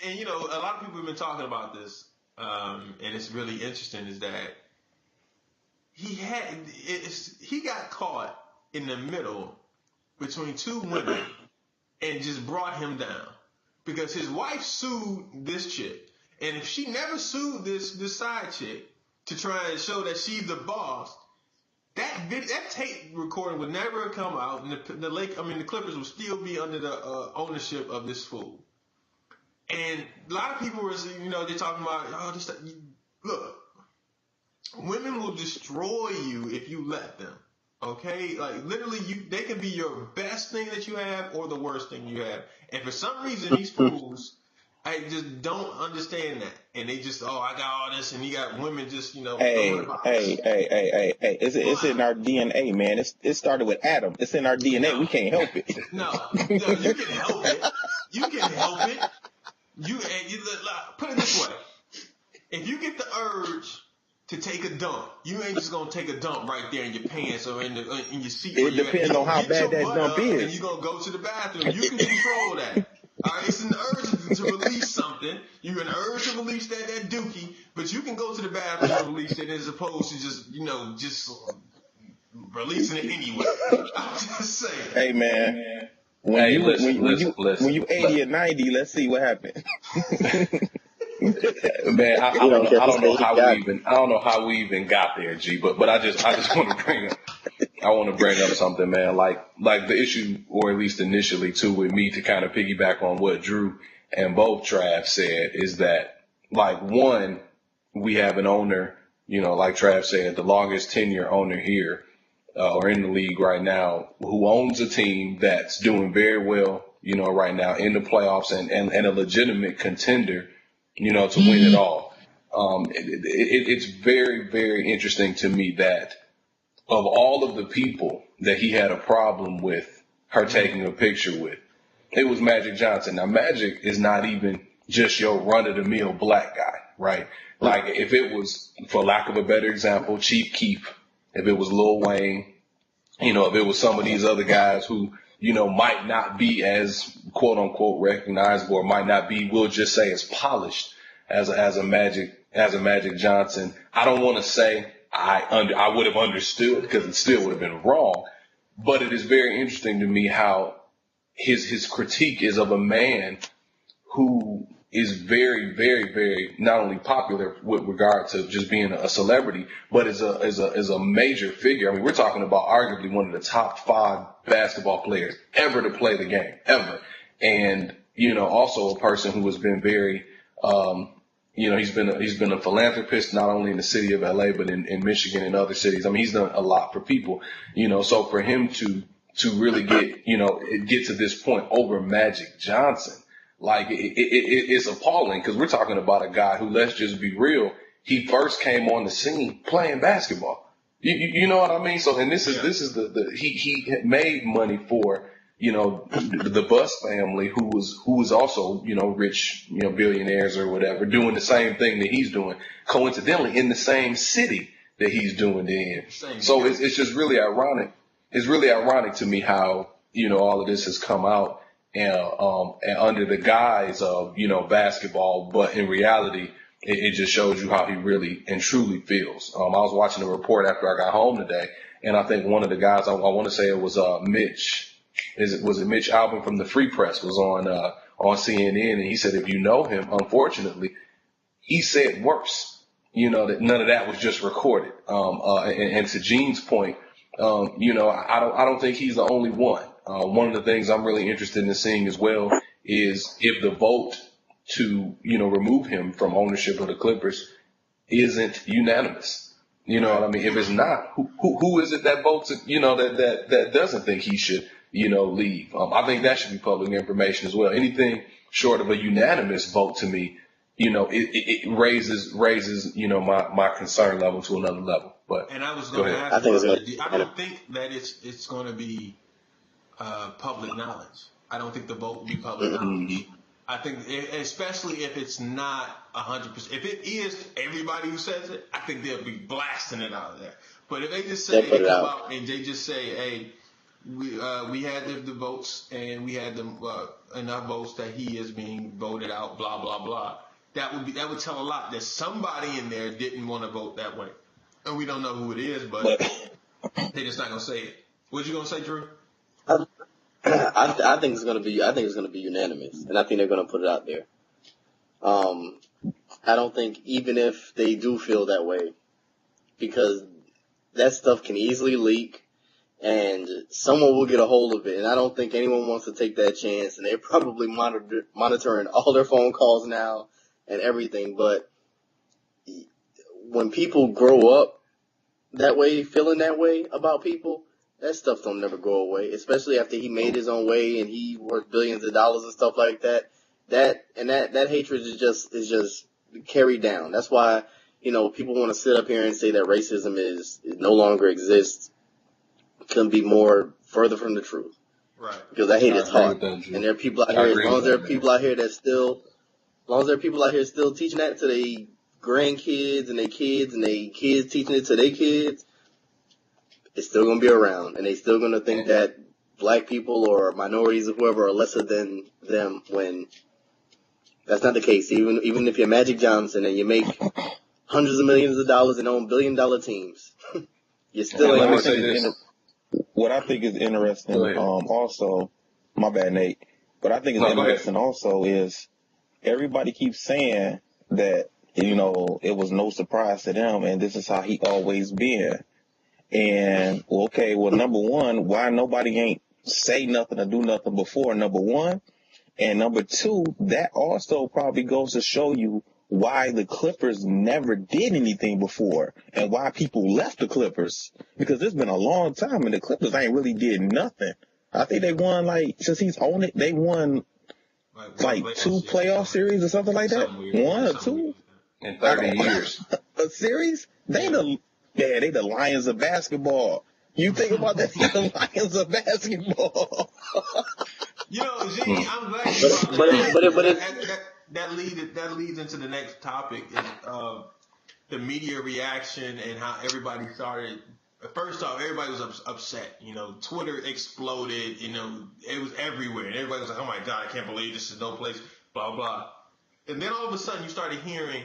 And you know, a lot of people have been talking about this, and it's really interesting. Is that he got caught in the middle between two women and just brought him down because his wife sued this chick, and if she never sued this side chick to try and show that she's the boss, that tape recording would never come out, and the Clippers would still be under the ownership of this fool. And a lot of people were, they're talking about, look, women will destroy you if you let them. Okay, like literally, they can be your best thing that you have or the worst thing you have. And for some reason, these fools, I just don't understand that. And they just, I got all this, and you got women just, Hey. It's in our DNA, man. It started with Adam. It's in our DNA. We can't help it. No, you can help it. You can help it. Put it this way: if you get the urge to take a dump, you ain't just gonna take a dump right there in your pants or in your seat. It depends on how bad that dump is. And you gonna go to the bathroom. You can control that. All right, it's an urge to release something. You're an urge to release that dookie, but you can go to the bathroom and release it as opposed to just releasing it anyway. I'm just saying. Hey man. When you 80 or 90, let's see what happens. Man, I don't know how we even got there, G. But I just want to bring up something, man. Like the issue, or at least initially too, with me to kind of piggyback on what Drew and both Trav said, is that one, we have an owner, like Trav said, the longest tenure owner here. Or in the league right now, who owns a team that's doing very well, right now in the playoffs and a legitimate contender, to win it all. It's very, very interesting to me that of all of the people that he had a problem with her taking a picture with, it was Magic Johnson. Now, Magic is not even just your run-of-the-mill black guy, right? Like, if it was, for lack of a better example, Chief Keef, if it was Lil Wayne, if it was some of these other guys who, might not be as quote unquote recognizable or might not be, we'll just say, as polished as a Magic Johnson. I don't want to say I would have understood, because it still would have been wrong, but it is very interesting to me how his critique is of a man who is very, very, very not only popular with regard to just being a celebrity, but is a major figure. I mean, we're talking about arguably one of the top 5 basketball players ever to play the game, ever. And, also a person who has been very, he's been a philanthropist, not only in the city of LA, but in Michigan and other cities. I mean, he's done a lot for people, so for him to really get to this point over Magic Johnson, it's appalling, because we're talking about a guy who, let's just be real, he first came on the scene playing basketball. You know what I mean? So, and this is he had made money for, the Bus family, who was also, rich, billionaires or whatever, doing the same thing that he's doing, coincidentally in the same city that he's doing it in. So it's just really ironic. It's really ironic to me how, all of this has come out. And under the guise of, basketball, but in reality, it just shows you how he really and truly feels. I was watching a report after I got home today, and I think one of the guys, I want to say it was Mitch, was it Mitch Albin from the Free Press, was on CNN, and he said, if you know him, unfortunately, he said worse, that none of that was just recorded. And to Gene's point, I don't think he's the only one. One of the things I'm really interested in seeing as well is if the vote to, remove him from ownership of the Clippers isn't unanimous. You know what I mean? If it's not, who is it that votes, that doesn't think he should, leave? I think that should be public information as well. Anything short of a unanimous vote, to me, it raises, my concern level to another level. But and I was going to ask, I don't think that it's going to be public knowledge. I don't think the vote will be public knowledge. I think, especially if it's not 100%. If it is everybody who says it, I think they'll be blasting it out of there. But if they just say, they come out and they just say, hey, we had the votes, and we had enough votes that he is being voted out. Blah blah blah. That would tell a lot that somebody in there didn't want to vote that way, and we don't know who it is, but they're just not gonna say it. What you gonna say, Drew? I think it's gonna be unanimous, and I think they're gonna put it out there. I don't think even if they do feel that way, because that stuff can easily leak, and someone will get a hold of it, and I don't think anyone wants to take that chance, and they're probably monitoring all their phone calls now and everything. But when people grow up that way, feeling that way about people, that stuff don't never go away, especially after he made his own way and he worth billions of dollars and stuff like that. That hatred is just carried down. That's why, people want to sit up here and say that racism it no longer exists. Couldn't be more further from the truth. Right. Because that hate is hard. And there are people out here, as long as there are people out here still teaching that to their grandkids and their kids teaching it to their kids, it's still going to be around. And they still going to think that black people or minorities or whoever are lesser than them, when that's not the case. Even if you're Magic Johnson and you make hundreds of millions of dollars and own billion-dollar teams, you're still let me say this. What I think is interesting, also, my bad, Nate. What I think is interesting also is everybody keeps saying that, it was no surprise to them, and this is how he always been. And, number one, why nobody ain't say nothing or do nothing before, number one. And number two, that also probably goes to show you why the Clippers never did anything before and why people left the Clippers. Because it's been a long time and the Clippers ain't really did nothing. I think they won, since he's owned it, they won, two playoff series or something like that. One or two? In 30 years. A series? They the Lions of basketball. You think about that, the Lions of basketball. I'm glad you brought that leads into the next topic is the media reaction and how everybody started. First off, everybody was upset. Twitter exploded. It was everywhere, and everybody was like, "Oh my God, I can't believe this is no place." Blah blah. And then all of a sudden, you started hearing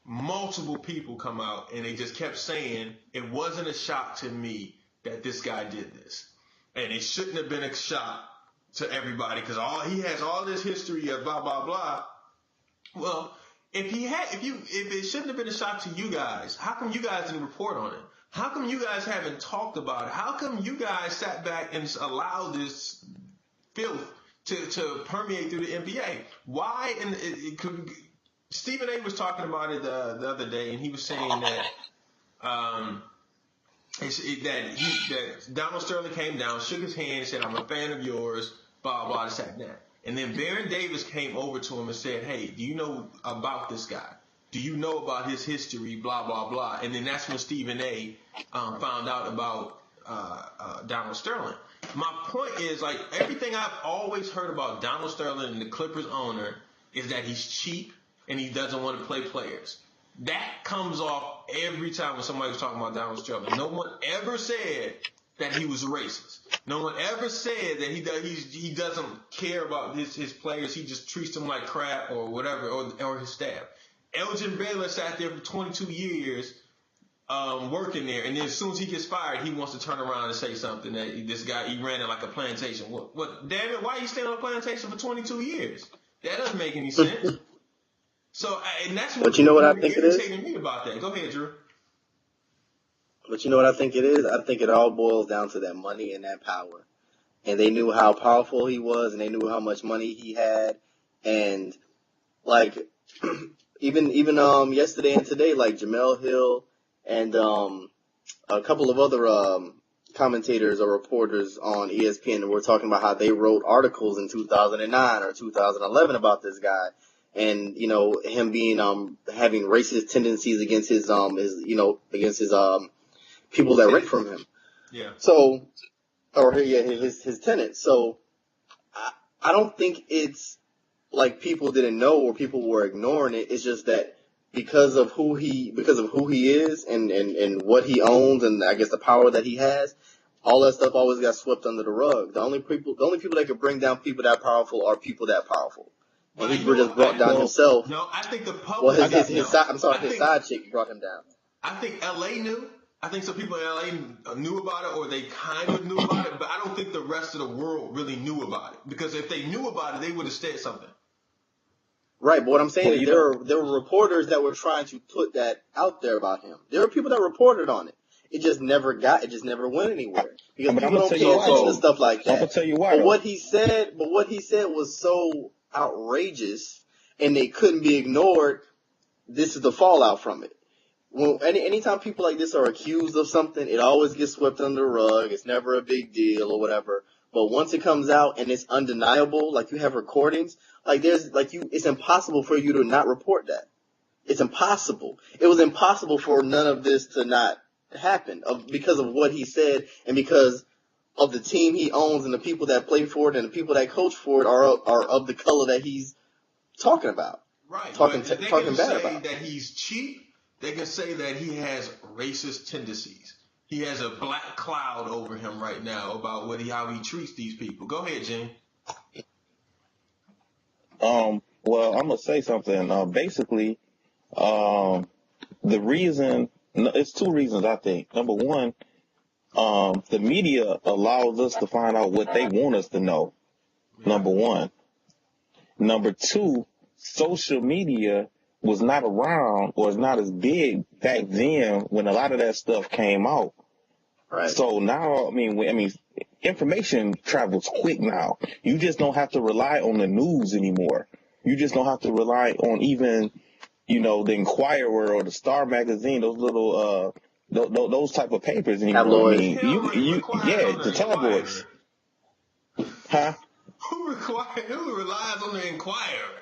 multiple people come out, and they just kept saying it wasn't a shock to me that this guy did this, and it shouldn't have been a shock to everybody because he has all this history of blah blah blah. Well, if it shouldn't have been a shock to you guys, how come you guys didn't report on it? How come you guys haven't talked about it? How come you guys sat back and just allowed this filth to permeate through the NBA? Why? And Stephen A. was talking about it the other day, and he was saying that that Donald Sterling came down, shook his hand, and said, "I'm a fan of yours," blah blah, this that, and that. And then Baron Davis came over to him and said, "Hey, do you know about this guy? Do you know about his history? Blah blah blah." And then that's when Stephen A. Found out about Donald Sterling. My point is, everything I've always heard about Donald Sterling and the Clippers owner is that he's cheap and he doesn't want to play players. That comes off every time when somebody was talking about Donald Sterling. No one ever said that he was racist. No one ever said that he doesn't care about his players. He just treats them like crap or whatever, or his staff. Elgin Baylor sat there for 22 years working there, and then as soon as he gets fired, he wants to turn around and say something that this guy, he ran it like a plantation. What? Damn it, why are you staying on a plantation for 22 years? That doesn't make any sense. So, and that's what I think it is? Me about that. Go ahead, Drew. But you know what I think it is? I think it all boils down to that money and that power. And they knew how powerful he was, and they knew how much money he had. And, even yesterday and today, Jamel Hill and a couple of other commentators or reporters on ESPN were talking about how they wrote articles in 2009 or 2011 about this guy. And, him being, having racist tendencies against his people that rent from him. Yeah. So, his tenants. So, I don't think it's like people didn't know or people were ignoring it. It's just that because of who he is and what he owns and I guess the power that he has, all that stuff always got swept under the rug. The only people that can bring down people that powerful are people that powerful. And he just brought down himself. No, I think the public. Well, his side chick brought him down. I think L.A. knew. I think some people in L.A. knew about it, or they kind of knew about it, but I don't think the rest of the world really knew about it. Because if they knew about it, they would have said something. Right, but what I'm saying is there were reporters that were trying to put that out there about him. There were people that reported on it. It just never went anywhere. Because people don't pay attention to stuff like that. I'm gonna tell you why. But what he said was so outrageous, and they couldn't be ignored. This is the fallout from it. When anytime people like this are accused of something, it always gets swept under the rug. It's never a big deal or whatever. But once it comes out and it's undeniable, like you have recordings, it's impossible for you to not report that. It's impossible. It was impossible for none of this to not happen because of what he said and because of the team he owns and the people that play for it and the people that coach for it are of the color that he's talking about. Right. Talking bad about. That he's cheap. They can say that he has racist tendencies. He has a black cloud over him right now about how he treats these people. Go ahead, Gene. Well, I'm gonna say something. Basically, the reason it's two reasons I think. Number one, the media allows us to find out what they want us to know. Number one. Number two, social media was not around or is not as big back then when a lot of that stuff came out. Right. So now, I mean, information travels quick now. You just don't have to rely on the news anymore. You just don't have to rely on even, the Inquirer or the Star magazine, those little, those type of papers anymore. Tabloids. The tabloids. Huh? Who relies on the Inquirer?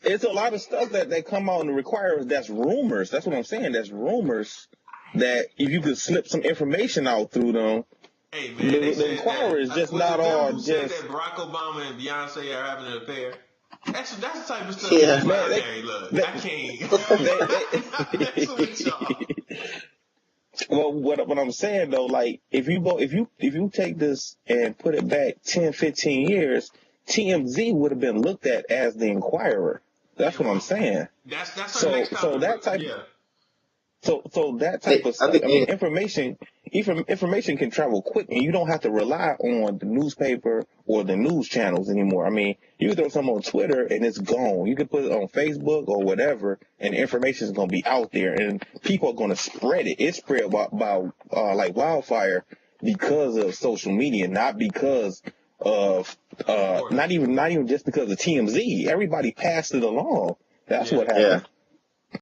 It's a lot of stuff that come out in the Inquirer that's rumors. That's what I'm saying. That's rumors that if you could slip some information out through them, hey, man, the Inquirer is just not all just. Said that Barack Obama and Beyonce are having an affair. That's the type of stuff. Yeah, man. I can't. That's what y'all. Well, what I'm saying though, like if you take this and put it back 10, 15 years, TMZ would have been looked at as the Inquirer. That's what I'm saying. That's so that type. Yeah. So that type of stuff. Information can travel quick, and you don't have to rely on the newspaper or the news channels anymore. I mean, you can throw something on Twitter and it's gone. You can put it on Facebook or whatever, and the information is going to be out there, and people are going to spread it. It's spread by like wildfire because of social media, not because of not even just because of TMZ. Everybody passed it along. That's what happened.